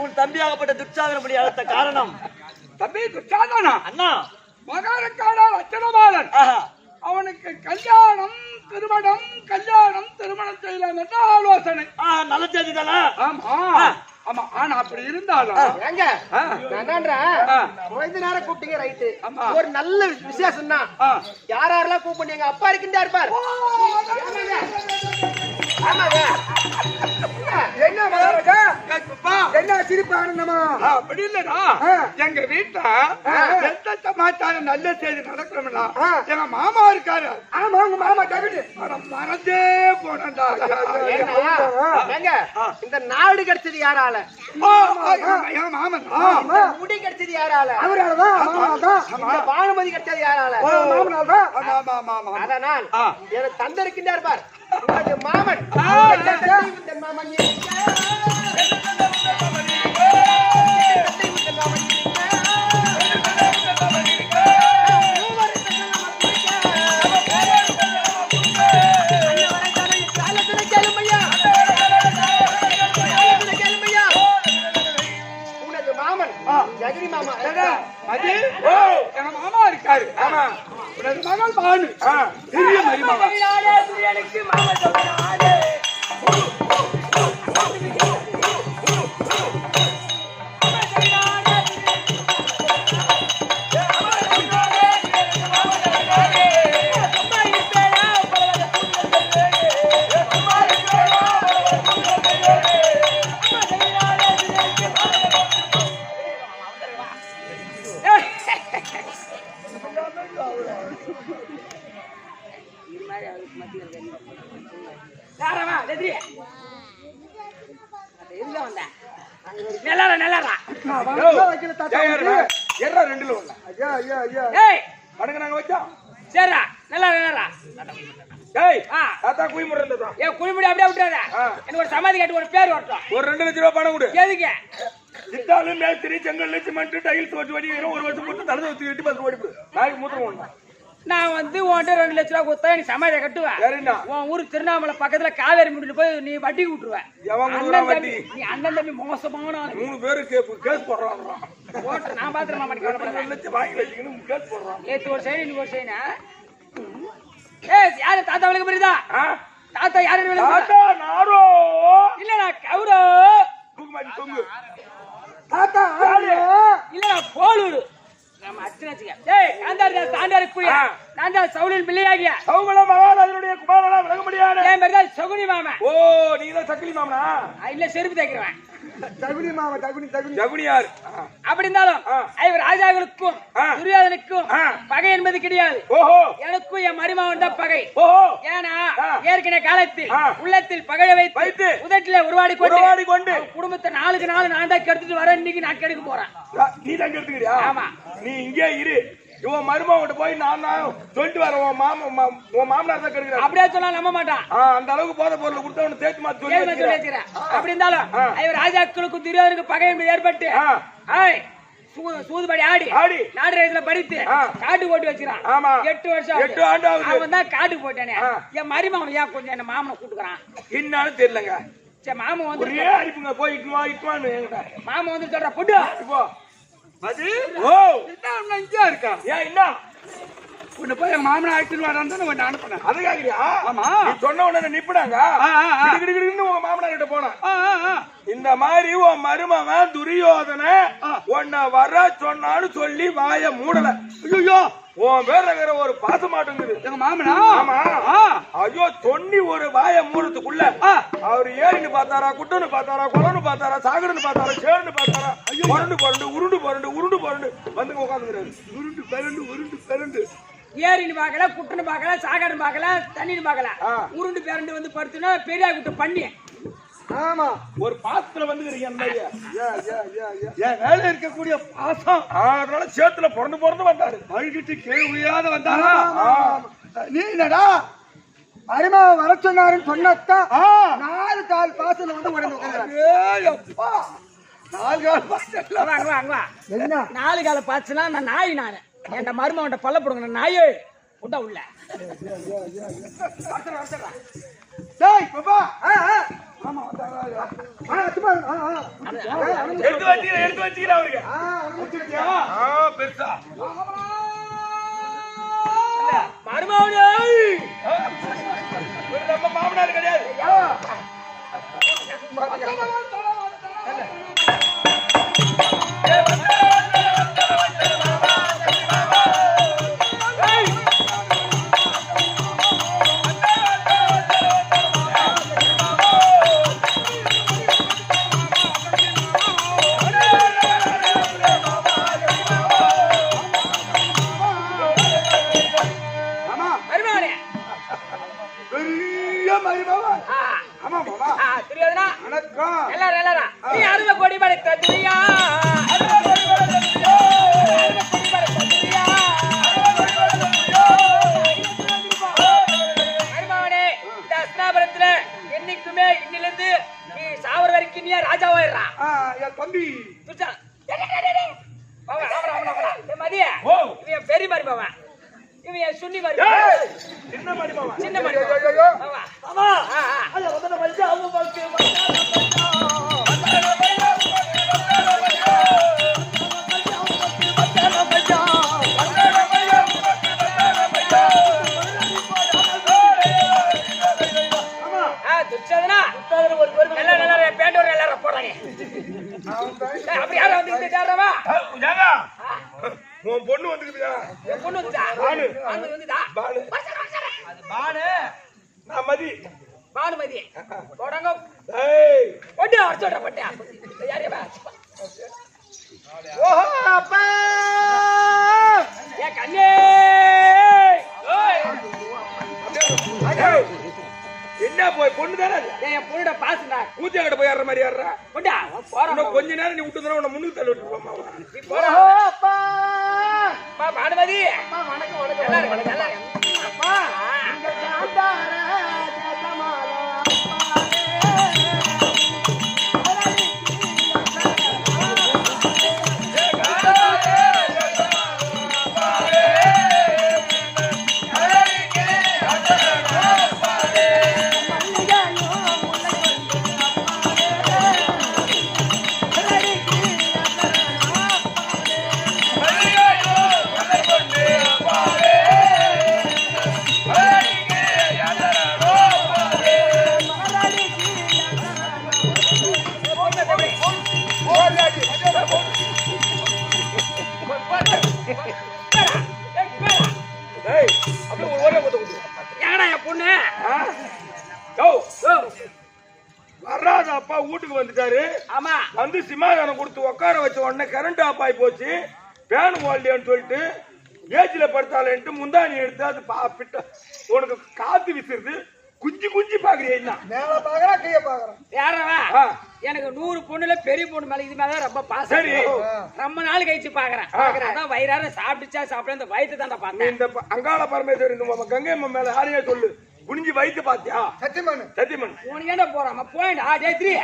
உன் தம்பியாகப்பட்ட துச்சாதனபடி அழைத்த காரணம் தம்பி துச்சாதனா அண்ணா மகாரக்காடால் அச்சனபாலன் அவனுக்கு கல்யாணம் திருமணம் செய்யலாம் என்ற ஆலோசனை. நல்ல செய்தி தானே? ஆமா ஆமா. ஆனா அப்படி இருந்தாலும் ஏங்க கொஞ்ச நேரம் கூப்பிட்டீங்க ரைட்டு. ஒரு நல்ல விசேஷம் தான். யாரெல்லாம் கூப்பிட்டு எங்க அப்பா இருக்கின்றா இருப்பார். ஆமாங்க. என்ன மகாராஜா, என்ன சிரிப்பு ஆனந்தமா? அப்படி இல்லடா, எங்க வீட்டுல எந்த சமாச்சாரம் நல்ல செய்தி நடக்கணும்னா எங்க மாமா இருக்காரு. ஆமா, உங்க மாமா தகுதி மறந்தே போனடா. ஏங்க இந்த நாடு கிடைச்சது யாரால? எங்க மாமன். முடி கிடைச்சது யாரால? அவராலதான். இந்த பானுமதி கிடைச்சது யாரால? மாமனால்தான். அதனால் எனக்கு தந்தை இருக்கின்றார் பார். மாமன் மாமன் ஜெகதி மாமா அது எங்க மாமா இருக்காரு. ஆமா, மகள் பானு பெரிய மருமகள். ரெண்டுல ஒண்ணு. ஏய் மடங்கு நாங்க வச்சோம். சரிடா, நல்லா நல்லா டேய் ஆ. தாத்தா குய் முறந்ததா ஏன் குளிமுடி அப்படியே விட்டுறாத எனக்கு ஒரு சமாதி கட்டு ஒரு பேர் வரட்டும் ஒரு 2 லட்சம் ரூபாய் பணம் கொடு எதுக்கு சித்தாலு மேஸ்திரி செங்கல் சிமெண்ட் டைல்ஸ் வச்சு வடி ஒரு வருஷம் போட்டு தலை வச்சு 8 ஓடி போடு நாளைக்கு மூத்திரம் ஒண்ணு நான் வந்து உன்கிட்ட 2 லட்சம் ரூபாய் கொடுத்தா நீ சமாதியை கட்டுவேன் சரிண்ணா உன் ஊருக்கு திருவண்ணாமலை பக்கத்துல காவேரி முடிட்டு போய் நீ வட்டி விட்டுருவேன் எவன் கொடுக்குறான் அண்ணன் வட்டி? தம்பி நீ அண்ணன் தம்பி மோசமான ஆளு. 3 பேரு கேஸ் போடுறான் போட்டு நான் பாத்துறேன் மாமா 2 லட்சம் வாங்கி வச்சுக்கணும் கேஸ் போடுறான் நேத்து ஒரு சைடு இன்னைக்கு ஒரு சைனா ஏய் யாரு தாத்தா வழக்கு புரியுதா தாத்தா யாரு தாத்தா நாரோ இல்லடா கௌரோ தூக்கு மாட்டி தொங்கு தாத்தா இல்லடா போலூர் நம்ம அச்சனச்சிங்க ஏய் காந்தாரி தாண்டாரி குடியா நான் தான் சவுலின் பிள்ளையாகியா அவங்கள மகாராஜனுடைய குமாரனா விளங்க முடியாது என் பேர் தான் சகுனி மாமா ஓ நீ தான் சக்கிலி மாமனா இல்ல செருப்பு தைக்கிறவன் தகுனி மாமா தகுனி ஜகுனியார் அப்படி இருந்தாலும் ஐவர் ராஜாக்களுக்கும் துரியோதனுக்கும் பகை என்பது கிடையாது ஓஹோ எனக்கும் என் மருமகன் தான் பகை ஓஹோ ஏன்னா ஏற்கனவே காலத்தில் உள்ளத்தில் பகை வைத்து உதட்டிலே உருவாடி கொண்டு குடும்பத்தை நாளுக்கு நாள் நான் தான் கெடுத்துட்டு வரேன் இன்னைக்கு நான் கெடுக்க போறேன் நீ தான் எடுத்துக்கிறியா ஆமா நீ இங்கே இரு இவன் மருமகிட்ட போய் நான் சொல்லிட்டு வரேன் உன் மாமனார் தான் கெடுக்கிறார் அப்படியே சொன்னா நம்ப மாட்டான் அந்த அளவுக்கு போதை பொருள் கொடுத்து அவனை தேய்ச்சி மாத்தி சொல்லி வச்சிருக்கிறேன் அப்படி இருந்தாலும் ஐவர் ராஜாக்களுக்கும் துரியோதனுக்கு பகை என்பது ஏற்பட்டு சூதுபடி ஆடி நாடு ரயில படித்து காட்டு போட்டு வச்சிருக்கான் 8 வருஷம் 8 ஆண்டு ஆகுது அவன் தான் காட்டுக்கு போட்டானே என் மருமகன் ஏன் கொஞ்சம் என்ன மாமனை கூட்டுக்கிறான் என்னன்னு தெரியலங்க சரி மாமன் வந்து ஒரே அடிப்புங்க போய் இட்டுவான்னு மாமன் வந்து சொல்ற புட்டு இப்போ அது ஓ என்ன இங்கே இருக்கா ஏன் என்ன உன்னை போய் என் மாமனை ஆயிட்டு வரான்னு உன்னை அனுப்புனேன் அது கேக்குறியா ஆமா நீ சொன்ன உடனே நிப்புனாங்க கிடுகிடுன்னு உங்க மாமனார் கிட்ட போனேன் இந்த மாதிரி உன் மருமகன் துரியோதனை உன்னை வர சொன்னான்னு சொல்லி வாய மூடல ஐயோ உன் பேர் இருக்கிற ஒரு பாச மாட்டேங்குது எங்க மாமனா ஆமா ஐயோ சொன்னி ஒரு வாய மூடத்துக்குள்ள அவரு ஏறின்னு பார்த்தாரா குட்டுன்னு பார்த்தாரா குளம்னு பார்த்தாரா சாகடுன்னு பார்த்தாரா சேருன்னு பார்த்தாரா புரண்டு புரண்டு உருண்டு புரண்டு உருண்டு புரண்டு வந்து உட்காந்துக்கிறாரு உருண்டு பெருண்டு உருண்டு பெருண்டு ஏரின்னு பாக்கல குட்டுன்னு பாக்கல சாகடுன்னு பாக்கல தண்ணின்னு பாக்கல உருண்டு பேரண்டு வந்து படுத்துனா பெரியா குட்டு பண்ணி ஆமா ஒரு பாசத்துல வந்துக்கிறீங்க அந்த மாதிரி என் வேலை இருக்கக்கூடிய பாசம் அதனால சேத்துல பிறந்து வந்தாரு அழுகிட்டு கேள்வியாத வந்தாரா நீ என்னடா அரிமா வர சொன்னாருன்னு சொன்னத்தான் 4 கால் பாசல வந்து உடனே அப்பா 4 கால் பாசல அங்க என்ன 4 கால பாச்சுனா நான் நாய் நானு என் மருமகன் பல்ல போடுங்க நாயே உண்டா உள்ள டேய் பாப்பா ஆமா எடுத்து வச்சுக்கிற அவருக்கு பெருசா மருமகனே நம்ம மாமனார் கிடையாது நீ 60 கோடி படைத்த துரியா என்னைக்குமே இன்னிலிருந்து நீ சாவர வரைக்கும் நீ ராஜாவாயிடுறான் தம்பி மதிய இவன் பெரிய மாதிரி போவான் இவன் சுண்ணி மாதிரி சின்ன மாதிரி சின்ன மாதிரி எல்லாரும் போறாங்க அப்படி யாரும் வந்து தேடுறவா உன் பொண்ணு வந்துக்குதுயா என் பொண்ணு வந்துட்டா பானு வந்துட்டா பானு நான் மதி பானுமதி போடாங்க ஏய் ஒட்டி அடிச்சு விட பட்டியா யாரையா ஓஹோ அப்பா ஏ கண்ணே என்ன போய் பொண்ணு தானே என் பொண்ணோட பாசுடா பூஜை கிட்ட போய் ஏற மாதிரி ஏறா பொண்டா போறோம் கொஞ்ச நேரம் நீ விட்டு உன்னை முன்னுக்கு தள்ளி விட்டுருவோம் நீ போறா அப்பா பானுமதி வணக்கம் வணக்கம் நல்லா இருக்கு இங்க காந்தார தேசமால டேய் அப்படியே ஒரே கொத்து கொடு. ஏங்கடா என் பொண்ணு யோ வராத அப்பா வீட்டுக்கு வந்துட்டாரு. ஆமா வந்து சிமாதானம் கொடுத்து உட்கார வச்ச உடனே கரண்ட் ஆஃப் ஆகி போச்சு. பேன் ஓல்டியான்னு சொல்லிட்டு ஏஜில படுத்தாலேன்ட்டு முந்தானி எடுத்து அது பிட்ட உனக்கு காத்து விசிறுது. குஞ்சு குஞ்சு பாக்குறியா என்ன? மேல பாக்குறான் கைய பாக்குறான். யாரவா ஆ. எனக்கு 100 பொண்ணுல பெரிய பொண்ணு மேல இது மேல ரொம்ப பாசம். சரி. ரொம்ப நாள் கழிச்சு பாக்குறேன். அதான் வயிறார சாப்பிட்டுச்சா சாப்பிட இந்த வயிற்று தான்டா நீ பார்த்தேன். இந்த அங்காள பரமேஸ்வரி இந்த கங்கை அம்மா மேல யாரையா சொல்லு குனிஞ்சு வைத்து பாத்தியா? சத்தியமானு சத்தியமன் உனக்கு என்ன போறாமா போயிடா ஜெயத்ரி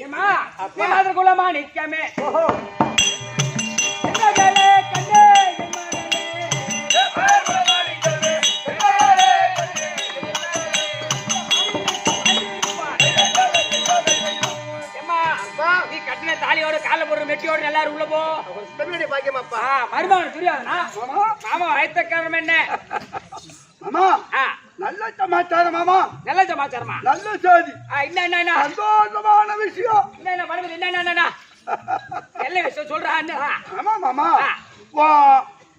ஏமா குலமா நிக்காமே என்ன வேலை கண்ணே நீ கட்டின தாலியோட கால போடுற மெட்டியோட எல்லாரும் உள்ள போ. தமிழுடைய பாக்கியமாப்பா மருமகன் தெரியாதுனா மாமா வயத்தக்காரன் என்ன மாமா நல்ல சமாச்சாரம் மாமா. நல்ல சமாச்சாரமா நல்ல செய்தி. என்ன சந்தோஷமான விஷயம். என்ன மருமகன் என்ன நல்ல விஷயம் சொல்றா என்ன ஆமா மாமா. வா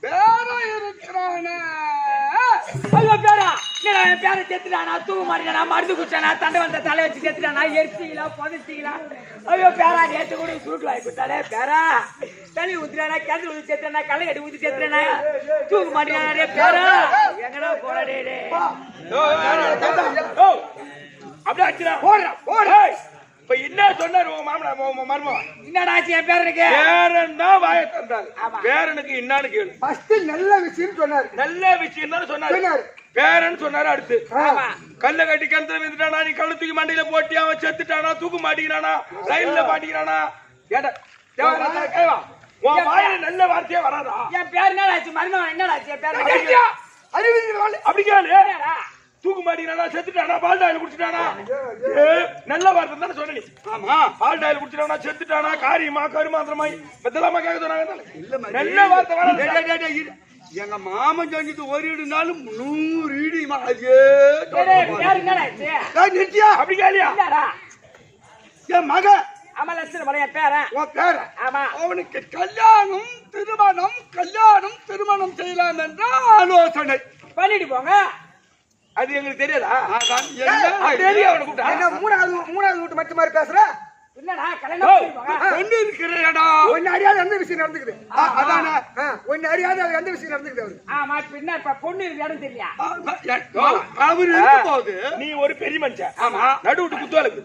பேர இருக்கிறானே. ஐயோ பேரா என்னடா என் பேரை செத்துட்டானா தூங்க மாட்டேனா மருந்து குச்சானா தண்டை வந்த தலை வச்சு செத்துட்டானா எரிச்சிங்களா புதைச்சிங்களா ஐயோ பேரா நேற்று கூட சூட்டு வாங்கி கொடுத்தாலே பேரா தண்ணி ஊத்துறானா கிணறு ஊற்றி செத்துறானா கல்லை கட்டி ஊற்றி செத்துறானா தூங்க மாட்டேனா பேரா எங்கடா போறாடே அப்படியே அடிச்சுடா. போடுறா. இப்ப என்ன சொன்னாரு உங்க மாமனா உங்க மருமகன்? என்னடா ஆச்சு என் பேரனுக்கு பேரன் தான் வாயை தந்தாரு. ஆமா. பேரனுக்கு என்னன்னு கேளு. ஃபர்ஸ்ட் நல்ல விஷயம் சொன்னாரு. நல்ல விஷயம் தான் சொன்னாரு. சொன்னாரு. பேரன் சொன்னாரு. அடுத்து ஆமா கல்ல கட்டி கிணத்துல விழுந்துட்டானா, நீ கல்லு தூக்கி மண்டையில போட்டி அவன் செத்துட்டானா, தூக்கு மாட்டிக்கிறானா, ரயில்ல மாட்டிக்கிறானா? கேட்ட கேவா உன் வாயில நல்ல வார்த்தையே வராதா? என் பேர் என்னடா ஆச்சு மருமகன் என்னடா ஆச்சு என் பேரனுக்கு அப்படி கேளு. என்னடா? தூக்கு மாட்டிக்கிறானா, செத்துட்டானா, பால் டாயில் குடிச்சிட்டானா? நல்ல வார்த்தை தானே சொன்ன நீ. ஆமா பால் டாயில் குடிச்சிட்டானா, செத்துட்டானா, காரியமா கருமாந்திரமாய் மெத்தலாமா கேட்க சொன்னாங்க. நல்ல வார்த்தை வராது. எங்க மாமன் செஞ்சது ஒரு இடுனாலும் 100 இடி பேர் என்னடா ஆச்சு நிறுத்தியா. அப்படி கேளியா? என்னடா என் மகன் ஆமா லட்சணம் பழைய பேரன் உன் பேர ஆமா அவனுக்கு கல்யாணம் திருமணம் செய்யலாம் என்ற ஆலோசனை பண்ணிட்டு போங்க அது எங்களுக்கு தெரியாதா? அதான் என்ன தெரியும் அவனை கூப்பிட்டா. என்ன மூணாவது வீட்டு மட்டும் மாதிரி பேசுற? என்னடா கல்யாணம் பண்ணிட்டு போங்க கொண்டு இருக்கிறடா. ஒன்னு அறியாத எந்த விஷயம் நடந்துக்குது? அதானே ஒன்னு அறியாத எந்த விஷயம் நடந்துக்குது அவரு? ஆமா பின்ன இப்ப பொண்ணு இருக்கு இடம் தெரியா அவரு இருக்கும்போது நீ ஒரு பெரிய மனுஷன். ஆமா நடு விட்டு குத்துவாளுக்கு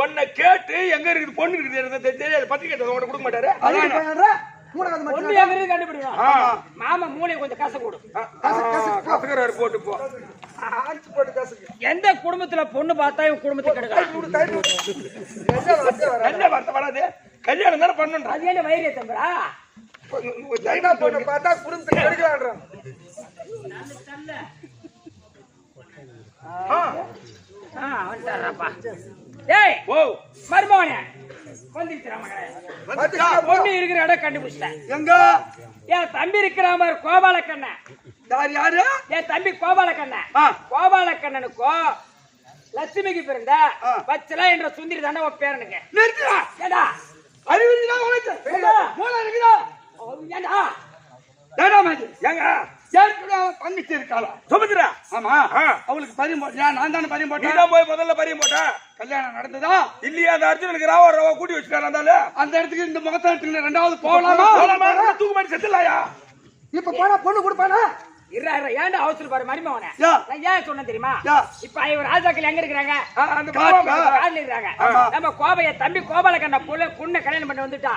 உன்னை கேட்டு எங்க இருக்குது பொண்ணு இருக்குது தெரியாது. பத்திரிக்கை உனக்கு கொடுக்க மாட்டாரு. மூணாவது பொண்ணு மட்டும் எங்க இருக்கு கண்டுபிடிக்கணும் மாமா மூளையை கொஞ்சம் கச கூடும் கசகராரு போட்டு போ. ஆச்சு போட்டு காசுக்கு எந்த குடும்பத்துல பொண்ணு பார்த்தா இவன் குடும்பத்துக்கு கெடுக்கலாம் நல்ல வார்த்தை வராது. கல்யாணம் தானே பண்ணுன்றா. அது என்ன வயிறு தம்பரா சைனா பொண்ணை பார்த்தா குடும்பத்துக்கு எடுக்கலான்றான். வந்துட்டாராப்பா ஏய் ஓ மருமகனே வந்துருச்சுடா மகனே பொண்ணு இருக்கிற இடம் கண்டுபிடிச்சிட்டேன் எங்க என் தம்பி இருக்கிற மாதிரி கோபாலக்கண்ணன் யாரு என் தம்பி கோபாலக்கண்ணன் கோபாலக்கண்ணனுக்கோ லட்சுமிக்கு பிறந்த பச்சலா என்ற சுந்தரி தானே உன் பேரனுக்கு நிறுத்திடா. ஏடா அறிவில்லா உனக்கு மூளை இருக்குதா? ஏண்டா ஏடா மாதிரி ஏங்க ஏற்கனவே அவன் தங்கச்சி இருக்காளா? சுமந்திரா ஆமா அவளுக்கு பரியம் போட்டேன். நான் தானே பரியம் போட்டேன். நீதான் போய் முதல்ல பரியம் போட்டா கல்யாணம் நடந்ததா? இல்லையா? அந்த அர்ஜுனனுக்கு ராவா கூட்டி வச்சுட்டாரு. அந்த இடத்துக்கு இந்த முகத்தாட்டுக்கு ரெண்டாவது போகலாமா? தூக்கு மாட்டி செத்துலாயா? இப்ப போனா பொண்ணு கொடுப்பானா? இருடா ஏன்டா அவசரம் பாரு மருமகனே யா. நான் ஏன் சொன்னேன் தெரியுமா யா. இப்ப இவர் ராஜாக்கள் எங்க இருக்கிறாங்க அந்த காடுல இருக்காங்க நம்ம கோபைய தம்பி கோபாலக்கண்ண பொண்ணை கல்யாணம் பண்ணி வந்துட்டா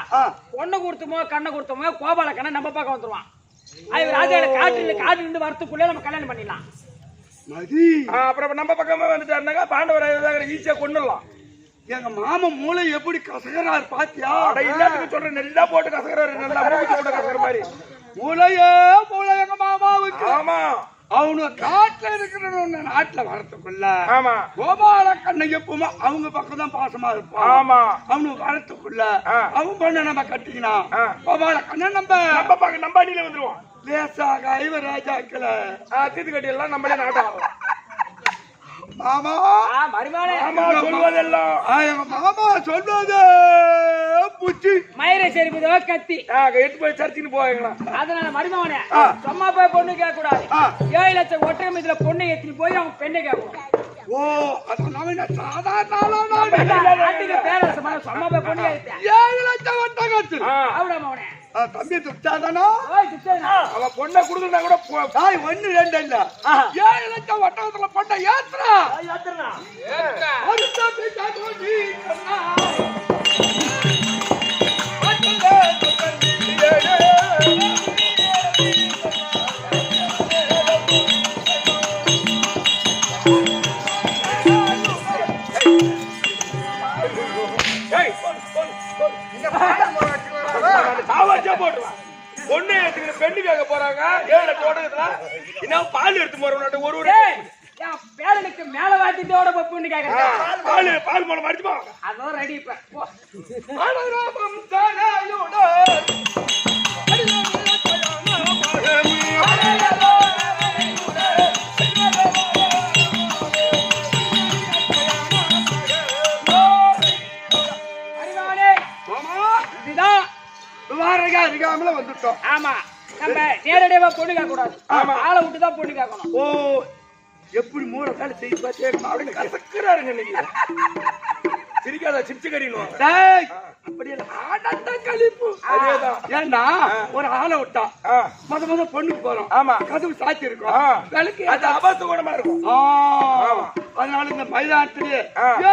பொண்ணு கொடுத்துமோ கண்ணை கொடுத்தோமோ கோபாலக்கண்ண நம்ம பக்கம் வந்துருவான் அது ராஜாவோட காட்டுல இருந்து வரத்துக்குள்ளே நம்ம கல்யாணம் பண்ணிடலாம். மதி அப்புறம் நம்ம பக்கமே வந்துட்டாருனாக்கா பாண்டவர் ஈஸியா கொண்டுடலாம். எங்க மாமன் மூளை எப்படி கசகராரு பாத்தியா? அட எல்லாத்துக்கும் சொல்றேன், நெல்லா போட்டு கசகறாரு, நல்லா மூச்சு போட்டு கசகற மாதிரி மூளையே மூளை எங்க மாமாவுக்கு. ஆமா அவனு காட்டுல இருக்கிற நாட்டுல வரத்துக்குள்ள ஆமா கோபால கண்ணையப்புமா அவங்க பக்கம் தான் பாசமா இருப்பான். ஆமா அவனு வரத்துக்குள்ள அவன் பொண்ணு நம்ம கட்டிக்கினா கோபால கண்ணன் நம்ம அணியில வந்துருவோம். லேசாக ஐவராஜாக்களை தீத்து கட்டி எல்லாம் நம்மளே நாட்டம் மாமா மருமானே ஆமா சொல்வதெல்லாம் எங்க மாமா சொல்றது புச்சி மயிரை செருப்புதோ கத்தி. எடுத்து போய் சர்ச்சின்னு போவாங்களா? அதனால மருமானே சும்மா போய் பொண்ணு கேட்க கூடாது. 7 லட்சம் ஒற்றை இதுல பொண்ணை ஏத்திட்டு போய் அவங்க பெண்ணை கேட்கணும். ஓ அது சாதாரண நாட்டுக்கு பேரரசமான சும்மா போய் பொண்ணு கேட்டேன். 7 லட்சம் வட்டாங்கத்து அவட மவனே தம்பி துப்தாதானா அவ பொண்ணை கொடுத்துருந்தா கூட தாய் 1 2 இல்ல 7 லட்சம் வட்டாங்கத்துல பொண்ணை ஏத்துறா பொண்ணு எடுத்துக்கிற பெண்ணு கேட்க போறாங்க. 7 தோட்டத்துல இன்னும் பால் எடுத்து போறோம். ஒரு பேரனுக்கு மேல வாட்டிட்டோட பொண்ணு கேட்கறேன். பால் மூலம் அடிச்சுமா அதோ ரெடி இப்ப இருக்காமல வந்துட்டோம். ஆமா நம்ம நேரடியா பொண்ணு கேட்க கூடாது. ஆளை விட்டுதான் பொண்ணு கேட்கணும். ஓ எப்படி மூளை வேலை செய்து பார்த்தே கசக்குறாருங்க இன்னைக்கு. சிரிக்காத சிப்ஸ் கறிடுவாங்க. அப்படி ஆனந்த கழிப்பு. ஏன்னா ஒரு ஆளை விட்டா முத பொண்ணுக்கு போறோம். ஆமா கதவு சாத்தி இருக்கும். விளக்கு அது அபத்த குணமா இருக்கும். அதனால இந்த மைதானத்திலேயே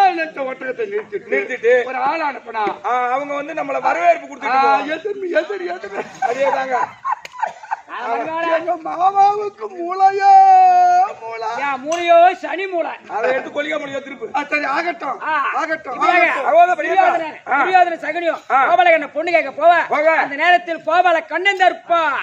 7 லட்சம் ஒட்டகத்தை நிறுத்திட்டு ஒரு ஆள் அனுப்பினா அவங்க வந்து நம்மள வரவேற்பு கொடுத்துட்டு எதிரி அதேதாங்க. எங்க மாமாவுக்கு மூளையோ மூளையோ சனி மூளை. அதை எடுத்து கொலிக்க முடியாது திருப்பு. சரி ஆகட்டும் ஆகட்டும். துரியோதன சகுனியும் கோபால கண்ண பொண்ணு கேட்க போவ. அந்த நேரத்தில் கோபால கண்ணன் தருப்பார்.